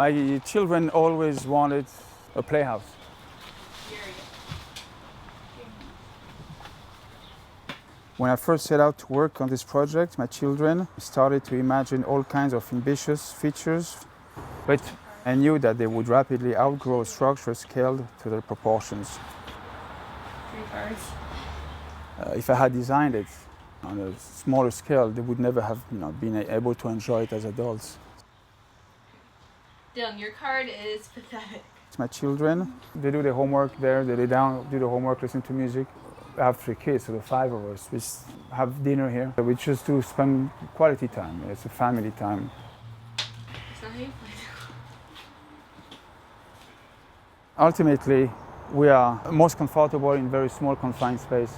My children always wanted a playhouse. When I first set out to work on this project, my children started to imagine all kinds of ambitious features, but I knew that they would rapidly outgrow structures scaled to their proportions. 3 cars. If I had designed it on a smaller scale, they would never have been able to enjoy it as adults. Dylan, your card is pathetic. My children, they do their homework there, they lay down, do the homework, listen to music. I have 3 kids, so the 5 of us. We have dinner here. We just do spend quality time. It's a family time. That's not how you play. Ultimately, we are most comfortable in very small confined space,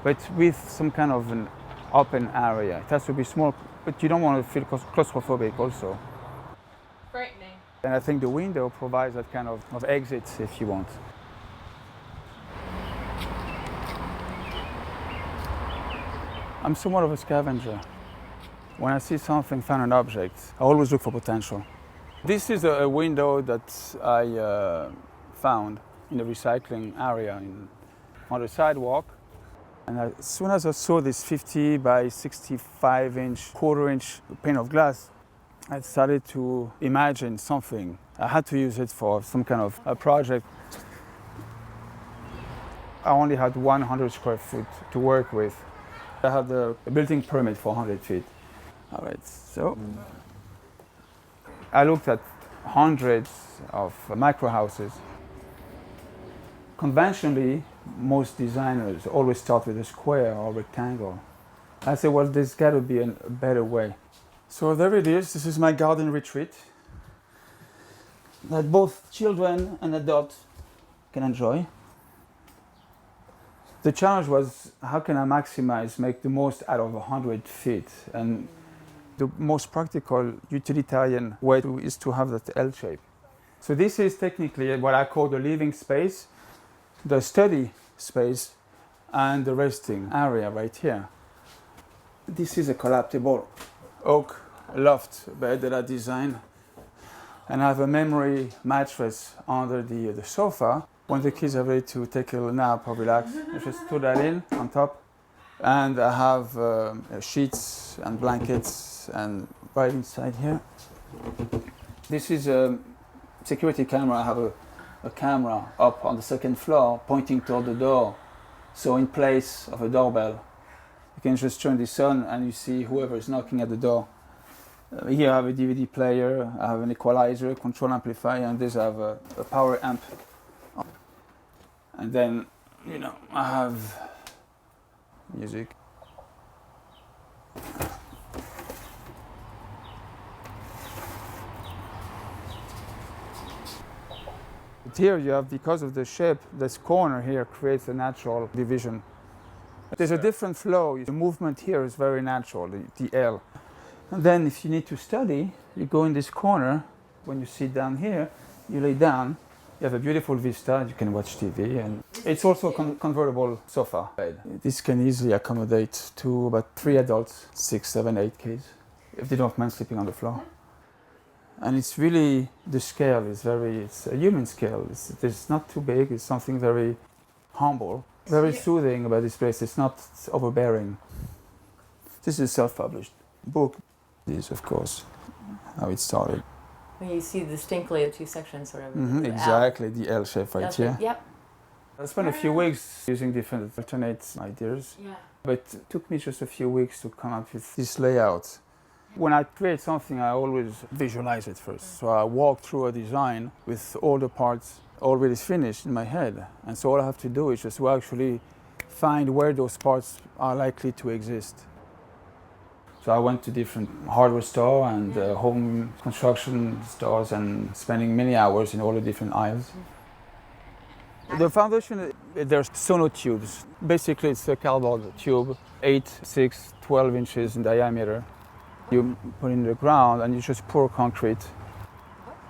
but with some kind of an open area. It has to be small, but you don't want to feel claustrophobic also. Frightening. And I think the window provides that kind of exit if you want. I'm somewhat of a scavenger. When I see something, find an object, I always look for potential. This is a window that I found in the recycling area on the sidewalk. And as soon as I saw this 50 by 65 inch, quarter-inch pane of glass, I started to imagine something. I had to use it for some kind of a project. I only had 100 square feet to work with. I had a building permit for 100 feet. All right, so I looked at hundreds of micro houses. Conventionally, most designers always start with a square or rectangle. I said, well, there's got to be a better way. So there it is. This is my garden retreat that both children and adults can enjoy. The challenge was, how can I make the most out of 100 feet? And the most practical, utilitarian way is to have that L shape. So this is technically what I call the living space, the study space, and the resting area right here. This is a collapsible oak loft bed that I designed. And I have a memory mattress under the sofa. When the kids are ready to take a little nap or relax, I just throw that in on top. And I have sheets and blankets and right inside here. This is a security camera. I have a camera up on the 2nd floor pointing toward the door. So in place of a doorbell, you can just turn this on and you see whoever is knocking at the door. Here I have a DVD player, I have an equalizer, control amplifier, and this I have a power amp. And then, I have music. But here you have, because of the shape, this corner here creates a natural division. There's a different flow. The movement here is very natural, the L. And then if you need to study, you go in this corner. When you sit down here, you lay down. You have a beautiful vista, you can watch TV, and it's also a convertible sofa bed. This can easily accommodate to about 3 adults, 6, 7, 8 kids, if they don't mind sleeping on the floor. And it's really, the scale is it's a human scale. It's not too big, it's something very humble, very soothing about this place. It's not overbearing. This is a self-published book. This, of course, how it started. When you see distinctly the 2 sections, sort of. Exactly, the L shape right here. Yep. I spent a few weeks using different alternate ideas, but it took me just a few weeks to come up with this layout. When I create something, I always visualize it first. So I walk through a design with all the parts already finished in my head. And so all I have to do is just to actually find where those parts are likely to exist. So I went to different hardware stores and home construction stores and spending many hours in all the different aisles. The foundation, there's sonotubes. Basically, it's a cardboard tube, 8, 6, 12 inches in diameter. You put it in the ground and you just pour concrete.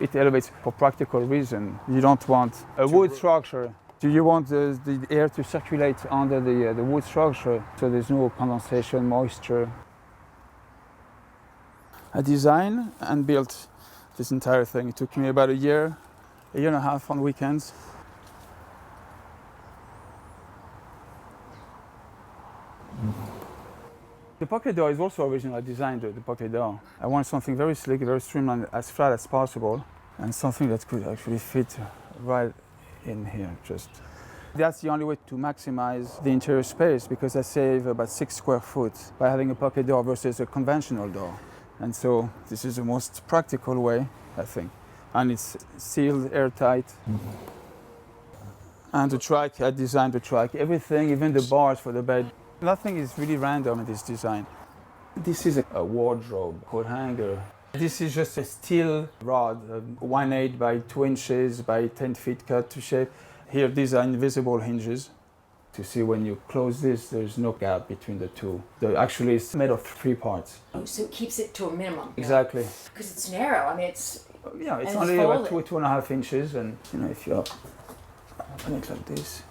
It elevates for practical reason. You don't want a wood structure. You want the air to circulate under the wood structure so there's no condensation, moisture. I designed and built this entire thing. It took me about a year and a half on weekends. The pocket door is also originally designed, the pocket door. I wanted something very slick, very streamlined, as flat as possible, and something that could actually fit right in here. That's the only way to maximize the interior space, because I save about 6 square foot by having a pocket door versus a conventional door. And so this is the most practical way, I think. And it's sealed, airtight. And the track, I designed the track, everything, even the bars for the bed. Nothing is really random in this design. This is a wardrobe coat hanger. This is just a steel rod, 1/8 by 2 inches by 10 feet cut to shape. Here, these are invisible hinges. To see when you close this, there's no gap between the two. Actually, it's made of 3 parts. Oh, so it keeps it to a minimum. Exactly. Because it's narrow. I mean, it's... Yeah, it's and only it's about folded. 2.5 inches, and if you open it like this.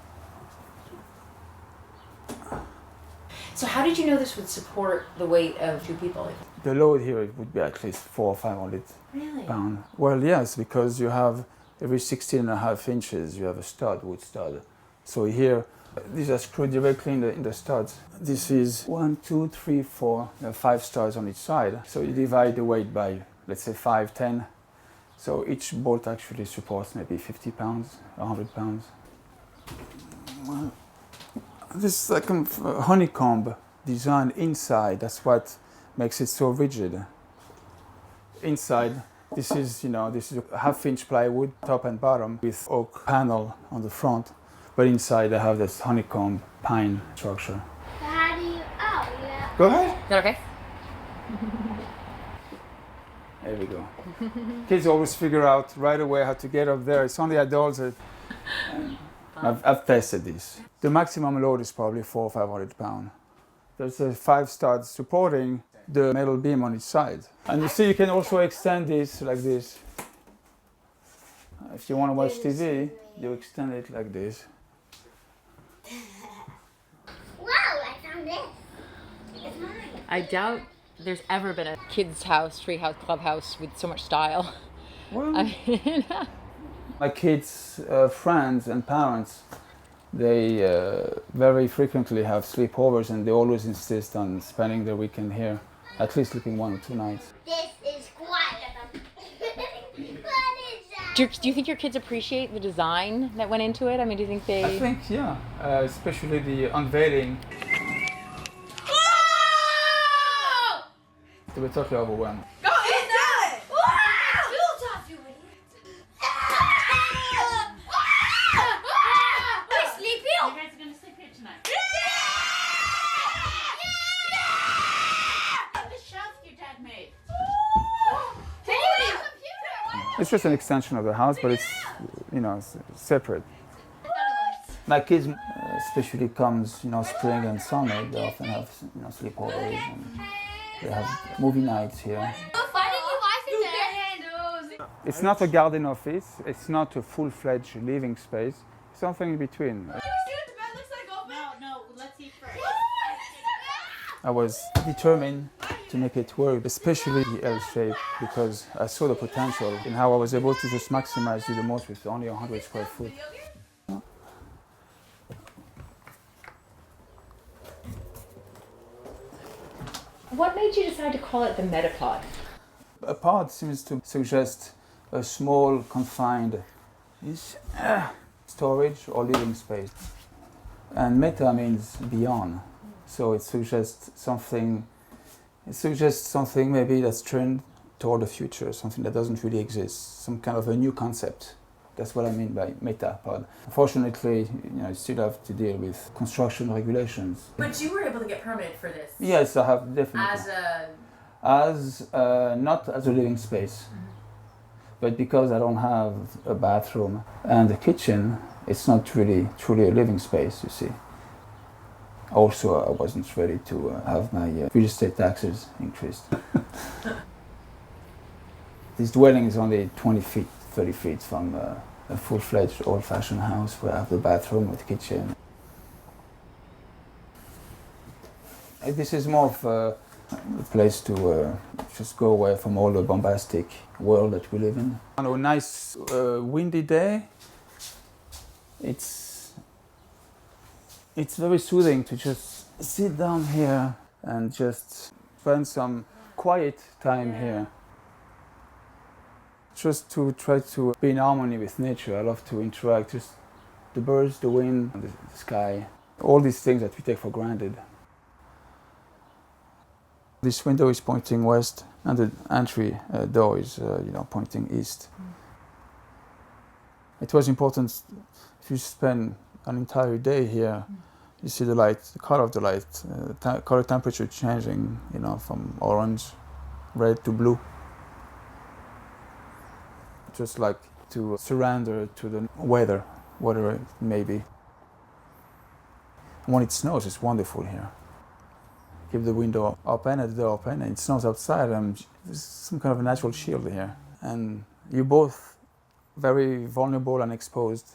So how did you know this would support the weight of 2 people? The load here would be at least 400 or 500 Really? pounds. Well, yes, because you have every 16.5 inches, you have a stud, wood stud. So here, these are screwed directly in the studs. This is 1, 2, 3, 4, 5 studs on each side. So you divide the weight by, let's say, 5, 10. So each bolt actually supports maybe 50 pounds, 100 pounds. Well, this is like a honeycomb design inside. That's what makes it so rigid. Inside, this is a 1/2-inch plywood, top and bottom, with oak panel on the front. But inside, I have this honeycomb pine structure. How do you? Oh, yeah. Go ahead. Is that okay? There we go. Kids always figure out right away how to get up there. It's only adults that... I've tested this. The maximum load is probably 400 or 500 pounds. There's 5 studs supporting the metal beam on each side. And you see, you can also extend this like this. If you want to watch TV, you extend it like this. Wow, I found this. It's mine. I doubt there's ever been a kid's house, tree house, clubhouse with so much style. Well, I mean, my kids' friends and parents, they very frequently have sleepovers, and they always insist on spending their weekend here, at least sleeping 1 or 2 nights. This is quiet. What is that? do you think your kids appreciate the design that went into it? I mean, do you think they... I think, yeah, especially the unveiling. They were totally overwhelmed. Go eat that! You guys are gonna sleep here tonight. The shelf your dad made. It's just an extension of the house, but it's, separate. My kids, especially comes, spring and summer, they often have, sleepovers, and they have movie nights here. Why did you wife it there? It's not a garden office, it's not a full-fledged living space, something in between. No, let's eat first. I was determined to make it work, especially the L shape, because I saw the potential in how I was able to just maximize, do the most with only 100 square foot. What made you decide to call it the Metapod? A pod seems to suggest a small, confined storage or living space. And meta means beyond. So it suggests something maybe that's turned toward the future, something that doesn't really exist, some kind of a new concept. That's what I mean by Metapod. Unfortunately, you still have to deal with construction regulations. But you were able to get permit for this. Yes, I have definitely. Not as a living space, but because I don't have a bathroom and a kitchen, it's not really truly a living space, you see. Also, I wasn't ready to have my real estate taxes increased. This dwelling is only 20 feet, 30 feet from a full-fledged old-fashioned house where I have the bathroom with kitchen. This is more of a place to just go away from all the bombastic world that we live in. On a nice windy day, it's very soothing to just sit down here and just spend some quiet time here. Just to try to be in harmony with nature. I love to interact, just the birds, the wind, the sky, all these things that we take for granted. This window is pointing west, and the entry door is, pointing east. It was important if you spend an entire day here. You see the light, the color of the light, color temperature changing, from orange, red to blue. Just like to surrender to the weather, whatever it may be. When it snows, it's wonderful here. Keep the window open and the door open, and it snows outside, and there's some kind of a natural shield here. And you're both very vulnerable and exposed,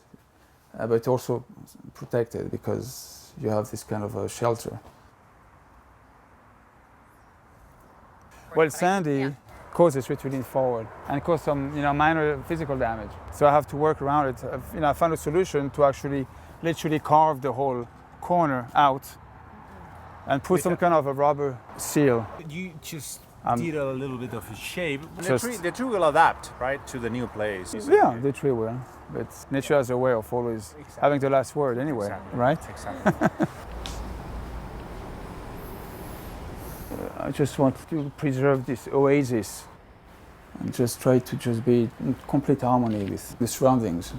but also protected because you have this kind of a shelter. Well, Sandy causes retreating forward and cause some, minor physical damage. So I have to work around it. I found a solution to actually literally carve the whole corner out and put some kind of a rubber seal. You just did a little bit of a shape. The tree will adapt, right, to the new place. Yeah, the tree will. But nature has a way of always having the last word anyway, right? Exactly. I just want to preserve this oasis and just try to just be in complete harmony with the surroundings.